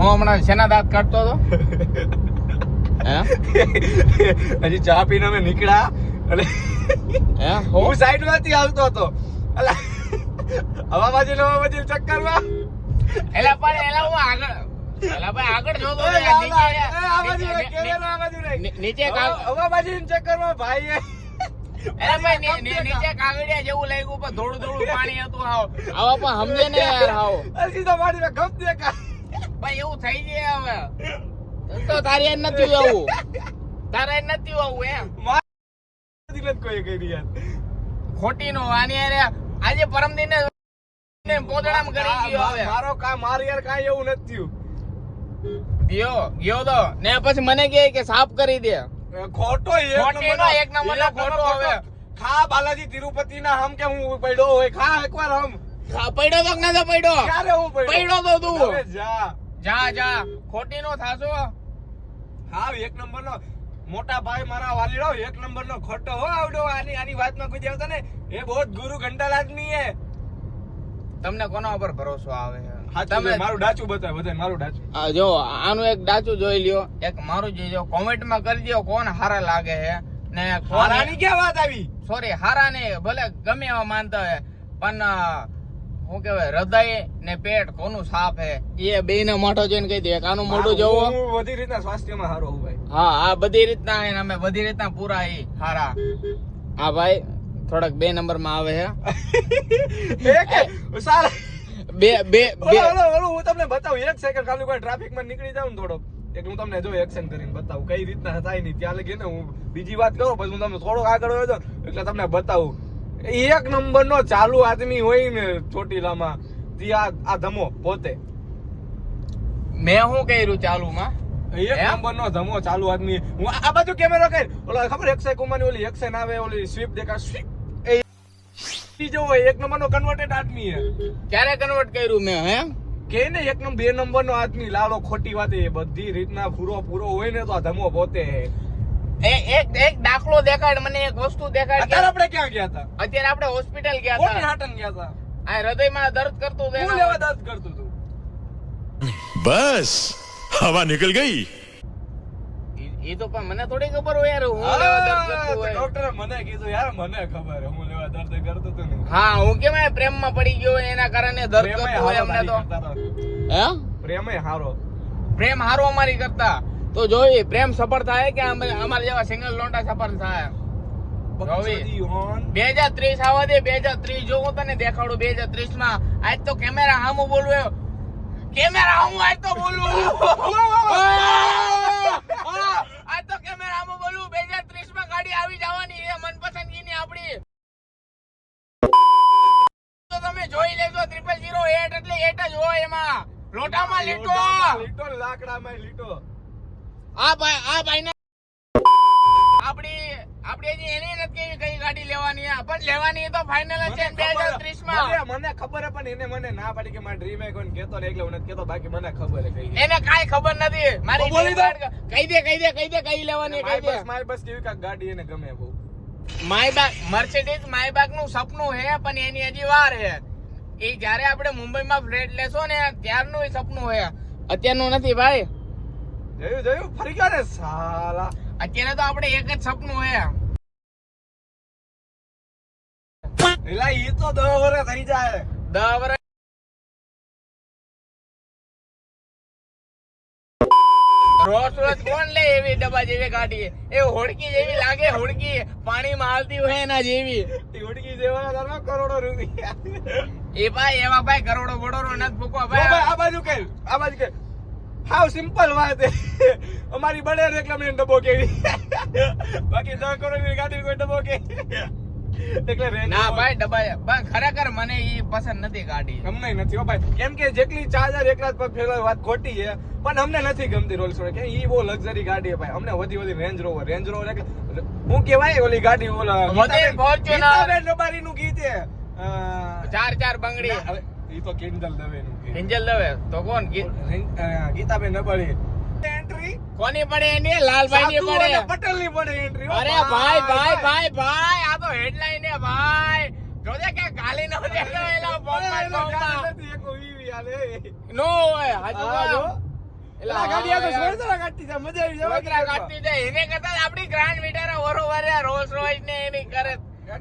હું હમણાં શેના દાંત કાઢતો હતો? હજી ચા પીને અમે નીકળ્યા અને હું સાઈડ માંથી આવતો હતો હવા બાજુ ચક્કરમાં એલા પણ એલા હું આગળ જોતો નીચે હવા બાજુ ચક્કરમાં ભાઈ નીચે કાગડિયા જેવું લાગ્યું પણ થોડું પાણી હતું. આવા પણ સમજે ને યાર. સીધા પાણી ગપ દેખા ભાઈ એવું થઈ જાય હવે તો તારે નથી આવું એમ કોઈ કરી યાર ખોટી નો આની આજે પરમ દિને પોદડામાં કરી ગયો. હવે મારું યાર કાંઈ એવું નથી ગયો તો ને પછી મને કે સાફ કરી દે. ખોટો એક નંબરનો ખોટો. હવે ખા બાલાજી તિરુપતિ ના હમ કે હું પડ્યો હોય ખા એકવાર હમ પડ્યો તો ના પડ્યો ક્યારે હું પડ્યો તો તું જા ખોટી નો થાશો. હા એક નંબર નો મોટા ભાઈ મારા વાલીડો એક નંબર નો ખોટો હો આવડો. આની વાતમાં કોઈ આવતા ને એ બહુ ગુરુ ઘંટા આદમી હે. તમને કોના ઉપર ભરોસો આવે? તમે મારું ડાચું બતાવ બધા મારું ડાચું. જો આનું એક ડાચું જોઈ લ્યો, એક મારું જોઈ કોમેન્ટ માં કરી દો કોણ હારા લાગે હે ને હારાની ક્યાં વાત આવી. સોરી હારા ને ભલે ગમે એવા માનતા હે પણ શું કહેવાય હૃદય ને પેટ કોનું સાફ હે એ બે ને મોઢો જોઈને કહી દે. આનું મોઢું જોવો બધી રીતના સ્વાસ્થ્યમાં હારો હું ભાઈ. હા બધી રીતના અમે બધી રીતના પૂરા હારા. હા ભાઈ થોડાક 2 નંબર માં આવે હે સારા બે હું તમને બતાવું એક સેકન્ડ ખાલી કોઈ ટ્રાફિક માં નીકળી જાઉં ને થોડો એક હું તમને જો એક્શન કરીને બતાવું કઈ રીતના થાય નહીં ત્યાં લગી ને હું બીજી વાત કરું પછી હું તમને થોડોક આગળ વયો જાઉં એટલે તમને બતાવું. એક નંબર નો ચાલુ આદમી હોય ને ચોટીલામાં આ ધમો પોતે. મેં શું કર્યું ચાલુ માં? એક નંબર નો ધમો ચાલુ આદમી. હું આ બાજુ કેમેરો કર ઓલા ખબર એક્સાઈ કુમારની ઓલી એક્શન આવે ઓલી સ્વીપ દેખા સ્વીપ જો એક નંબર નો કન્વર્ટેડ આદમી હે. ક્યારે કન્વર્ટ કર્યું મેં? હે કે ને એક નંબર 2 નંબર નો આદમી લાલો ખોટી વાત એ બધી રીતના પૂરો હોય ને તો આ ધમો પોતે. એક દાખલો દેખાડ મને, એક વસ્તુ દેખાડ. અત્યારે આપણે ક્યાં ગયા હતા? અત્યારે આપણે હોસ્પિટલ ગયા હતા. કોની હાટન ગયા હતા? આ હૃદયમાં દર્દ કરતું હતું. હું લેવા દર્દ કરતું હતું. બસ હવા નીકળ ગઈ. એ તો પણ મને થોડી ખબર હોય યાર હું લેવા દર્દ કરતું હોય. ડોક્ટરે મને કીધું યાર મને ખબર હું લેવા દર્દ કરતો હતો ને. હા હું કેમ પ્રેમમાં પડી ગયો એના કારણે દર્દ કરતું હોય અમને તો. હે પ્રેમય હારો. પ્રેમ હારો અમારી કરતા તો જોઈ પ્રેમ સફળ થાય કે અમારા જેવા સિંગલ લોન્ડા સફળ થાય. 2030 આવવા દે. 2030 જો હું તને દેખાડું 2030 માં આજ તો કેમેરા સામું બોલવું કેમેરા સામું આજ તો બોલવું આજ તો કેમેરા સામું બોલવું 2030 માં ગાડી આવી જવાની એ મનપસંદગીની આપણી. તો તમે જોઈ લેજો 0008 એટલે 8 જ હોય એમાં લોટામાં લીટો લાકડામાં લીટો. આ ભાઈ ને આપડી હજી એની નથી કઈ ગાડી લેવાની પણ લેવાની તો ફાઇનલ છે 2030 માં. મને ખબર હે પણ એને મને ના પાડી કે મારા ડ્રીમ હે કોઈ કેતો ને એટલે હું નથી કેતો બાકી મને ખબર હે કઈ. એને કાઈ ખબર નથી મારી બોલી દે કહી દે કઈ લેવાની કહી દે. માય બસ કેવી કાક ગાડી એને ગમે બહુ. માયબાગ મર્સિડીઝ માયબાગ નું સપનું હે પણ એની હજી વાર હે. એ જ્યારે આપણે મુંબઈમાં ફ્લેટ લેશો ને ત્યારનું સપનું હે અત્યારનું નથી ભાઈ. જોયું ફરી ગયા ને સાલા. અત્યારે તો આપણે એક જ સપનું હે. એલા ઈ તો 10 વર્ષ થઈ જાય. 10 વર્ષ રોજ કોણ લે એવી ડબ્બા જેવી ગાડી? એ હોડકી જેવી લાગે. હોડકી પાણીમાં હાલતી હોય એના જેવી. હોડકી જેવા ઘરમાં કરોડો રૂપિયા. એ ભાઈ એવા ભાઈ કરોડો બડોરો નથી ફૂકવા ભાઈ. આ બાજુ કર હાવ સિમ્પલ વાત હે. અમારી બડે રેકલામ ને ડબ્બો કેવી બાકી 10 કરોડ ની ગાડી કોઈ ડબ્બો કે એટલે ના ભાઈ ડબ્બા પણ ખરેખર મને ઈ પસંદ નથી ગાડી. અમને નથી હો ભાઈ કેમ કે જેટલી 4000 એકલા પગ ફેરવા વાત ખોટી છે પણ અમને નથી ગમતી રોલ્સ રોયસ કે ઈ બહુ લક્ઝરી ગાડી છે ભાઈ. અમને વધી રેન્જ રોવર એટલે હું કેવાય ઓલી ગાડી ઓલા ફોર્ચ્યુનર નબારી નું ગીત છે 4 બંગડી. ઈ તો કિંજલ દવે નું કિંજલ દવે તો કોણ? ગીતાબેન નબારી એન્ટ્રી કોની પડે? એની લાલભાઈ ની પડે, પટેલ ની પડે એન્ટ્રી. અરે ભાઈ આ તો હેડલાઇન હે ભાઈ. જોજે કે ગાલી ન દેખાય એલા બોમ્બમાં નથી એક વીવી આલે નો હોય. હાજો એટલે આ ગાડી આ તો સ્વર્ગરા કાઢતી જાય, મજા આવી જાય. વગરા કાઢતી જાય. એને કરતા આપણી ગ્રાન્ડ વિટારા વરોવર રોલ્સ રોયસ ને એની કરે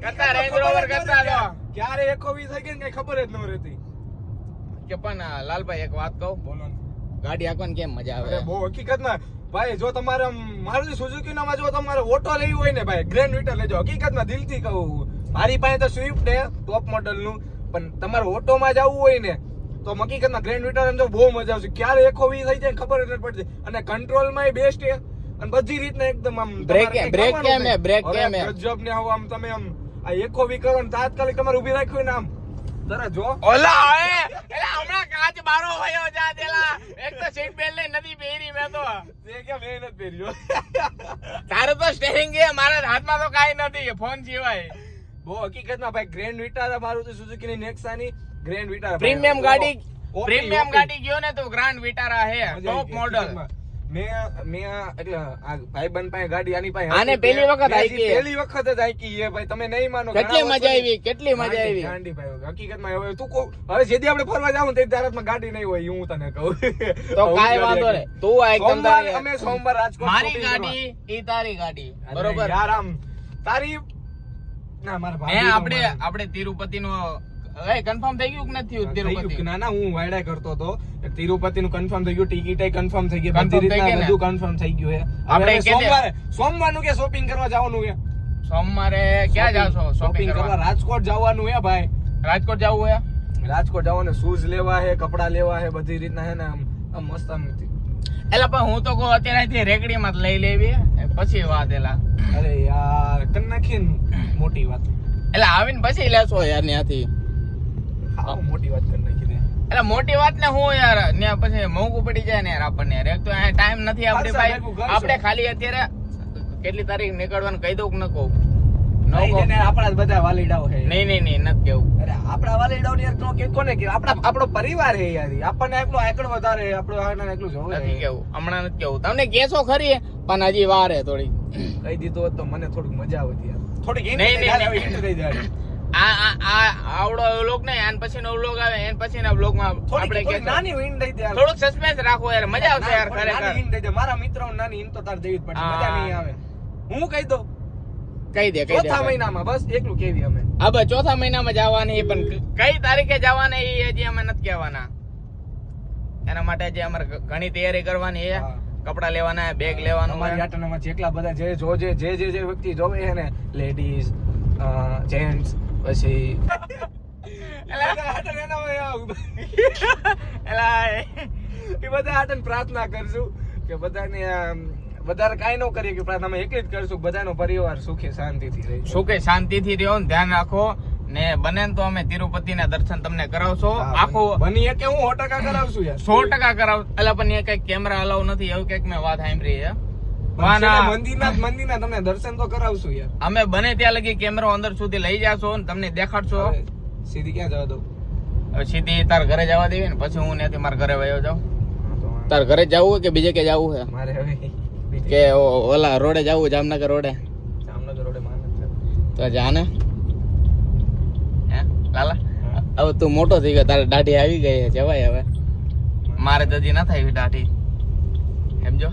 કરતા રેન્જ રોવર કરતા તો ક્યારે એકો વી થઈ ગઈ ને કઈ ખબર જ ન રહેતી. કે પણ લાલભાઈ એક વાત કહું, બોલો ને. ગાડી આંકવાની કેમ મજા અરે આવે? બહુ હકીકતમાં ભાઈ, જો તમારે મારુતિ સુઝુકી નામાં જો તમારે ઓટો લેવી હોય ને ભાઈ, ગ્રેન્ડ વિટર લેજો. હકીકતમાં દિલથી કહું, મારી પાસે તો સ્વિફ્ટ છે ટોપ મોડલ નું, પણ તમારે ઓટોમાં જવું હોય ને તો હકીકતમાં ગ્રેન્ડ વિટર જો બહુ મજા આવશે. ક્યારે એકો વી થઈ જાય ખબર જ નથી પડતી, અને કંટ્રોલમાં બેસ્ટ છે, અને બધી રીતના એકદમ આમ બ્રેક કેમ હે? બ્રેક કેમ હે? ગજબ ને આમ તમે આમ આ એકો વી કરો ને તાત્કાલિક તમારે ઊભી રાખ્યું ને આમ તરત જો ઓલા એટલે હમણાં કાચ બારો ભયો જા દેલા. એક તો સીટ બેલ્ટ લઈ નથી પહેરી મેં તો. તે કે મેં નથી પહેર્યો. તારે તો સ્ટેરિંગ છે, મારા હાથમાં તો કાઈ નથી ફોન સિવાય. બહુ હકીકતમાં ભાઈ ગ્રેન્ડ વિટારા મારુતિ સુઝુકી ની નેક્સા ની ગ્રેન્ડ વિટારા પ્રીમિયમ ગાડી, ઓપી, પ્રીમિયમ ઓપી. ગાડી ગયો ને તો ગ્રાન્ડ વિટારા હે ટોપ મોડલ. મેં એટલે આ ભાઈબંધ પાસે ગાડી આની પાસે આને હતી. પહેલી વખત હાંકી. પહેલી વખત જ હાંકી છે ભાઈ, તમે નહીં માનો. કેટલી ઘણા મજા વર્ષોથી આવી, કેટલી મજા આવી. ગાંડી ભાઈ, હકીકતમાં હવે તું કહું, હવે જેદી આપણે ફરવા જાવું ને તે દારામાં ગાડી નહીં હોય, હું તને કહું. તો કાઈ વાંધો નહીં, તું આ એકદમ સોમવાર તારી- અમે સોમવાર રાજકોટ મારી shopping કરવા. ગાડી ઈ તારી ગાડી, અરે બરોબર? યાર આમ તારી ના મારા મેં ભાભી તો આપણે મારા- આપણે તિરુપતિ નું કન્ફર્મ થઈ ગયું કે નથી થયું? થઈ ગયું તિરુપતિ કે ના ના, હું વાયડા કરતો હતો. તિરુપતિ નું કન્ફર્મ થઈ ગયું, ટિકિટ કન્ફર્મ થઈ ગઈ, Confirm બધી થઈ ગઈ રીતના ને? બધું કન્ફર્મ થઈ ગયું છે. આપણે હવે કે સોમવારનું કે શોપિંગ કરવા જવાનું છે. સોમવારે ક્યાં જાશો શોપિંગ કરવા? રાજકોટ જવાનું છે ભાઈ. રાજકોટ જવું હે? રાજકોટ જવાનું, શૂઝ લેવા છે, કપડા લેવા છે, બધી રીતના છે ને આમ મસ્ત આમ. એલા પણ હું તો કહું અત્યારે અહીંથી રેકડીમાં જ લઈ લેવી પછી વાત. એલા અરે યાર કર નાખી ને મોટી વાત. એટલે આવીને પછી લેશો યાર ત્યાંથી. હા મોટી વાત કરી નાખી દે. એટલે મોટી વાત ને હું યાર ત્યાં પછી મોંઘું પડી જાય ને યાર આપણને યાર. એક તો ટાઈમ નથી આપણી કરશો, ભાઈ. ભેગું કરશો. આપણે ખાલી અત્યારે કેટલી તારીખ નીકળવાનું કહી દઉં કે ન કહું? ન નહીં, કહું? જેને આપણા જ બધા વાલીડાઓ છે. નહીં નહીં નહીં નથી કેવું. અરે આપણા વાલીડાઓ યાર તો કે કોને કે આપણો પરિવાર છે યાર. આપણને એટલો આગળ વધારે, આપણો આગળ એટલું જોવે. નથી કેવું, હમણાં નથી કેવું. તમને કેસો ખરી પણ હજી વાર હે થોડી. કહી દીધું હોત તો મને થોડીક મજા આવતી યાર. થોડીક નહીં, નહીં, હિન્ટ થઈ જાય. આવડો વ્લોગ નહીં, આન પછીનો વ્લોગ આવે, એન પછીના વ્લોગમાં આપણે થોડીક કહેશું. નાની હિન્ટ થઈ જાય. થોડુંક સસ્પેન્સ રાખો યાર, મજા આવશે યાર થોડી નાની ખરેખર. hint થઈ જાય. મારા મિત્રોને નાની હિન્ટ તો તાર દેવી જ પડે. હા. મજા નહીં આવે. હું કહી દઉં કહી દે, કહી દે. ચોથા મહિનામાં બસ એટલું કેવી અમે. હા બસ ચોથા મહિનામાં જવાની, પણ કઈ તારીખે જવાના એ હજી અમે નથી કહેવાના. એના માટે હજી અમારે ઘણી તૈયારી કરવાની છે. હા. કપડા લેવાના, બેગ લેવાનું અમારી છે. આટનામાં જેટલા બધા જે વ્યક્તિ જોવે છે ને, લેડીઝ, જેન્ટ્સ, પછી એલા, એ બધા હાટન પ્રાર્થના કરશું કે બધાને વધારે કાંઈ ન કરીએ કે પ્રાર્થના અમે એકલી જ કરશું કે બધાનો પરિવાર સુખે શાંતિથી રહે. સુખે શાંતિથી રહ્યો ને ધ્યાન રાખો ને. બને ને તો અમે તિરુપતિના દર્શન તમને કરાવશો. આખું બની કે હું 100% કરાવશું યાર. 100% કરાવ. એટલે પણ એ કઈક કેમેરા અલાઉ નથી એવું કઈક મેં વાત સાંભળી છે. પણ વાના. મંદિરના તમને દર્શન તો કરાવશું યાર. અમે બને ત્યાં લગી કેમેરો અંદર સુધી લઈ જાશો ને તમને દેખાડશો. હવે સીધી ક્યાં જવા દઉં? હવે સીધી તાર ઘરે જવા દેવી ને પછી હું ત્યાંથી મારા ઘરે વયો જાઉં. હા, તો વાંધો તાર ઘરે જવું કે બીજે કે જવું છે? નહીં. મારે હવે કે ઓલા રોડે જવું, જામનગર રોડે? જામનગર રોડે માનસ તો જાને હે લાલા. હવે તું મોટો થઈ ગયો, તારે દાઢી આવી ગઈ છે, જવાય હવે. મારે તો હજી ના થાય દાઢી, સમજો.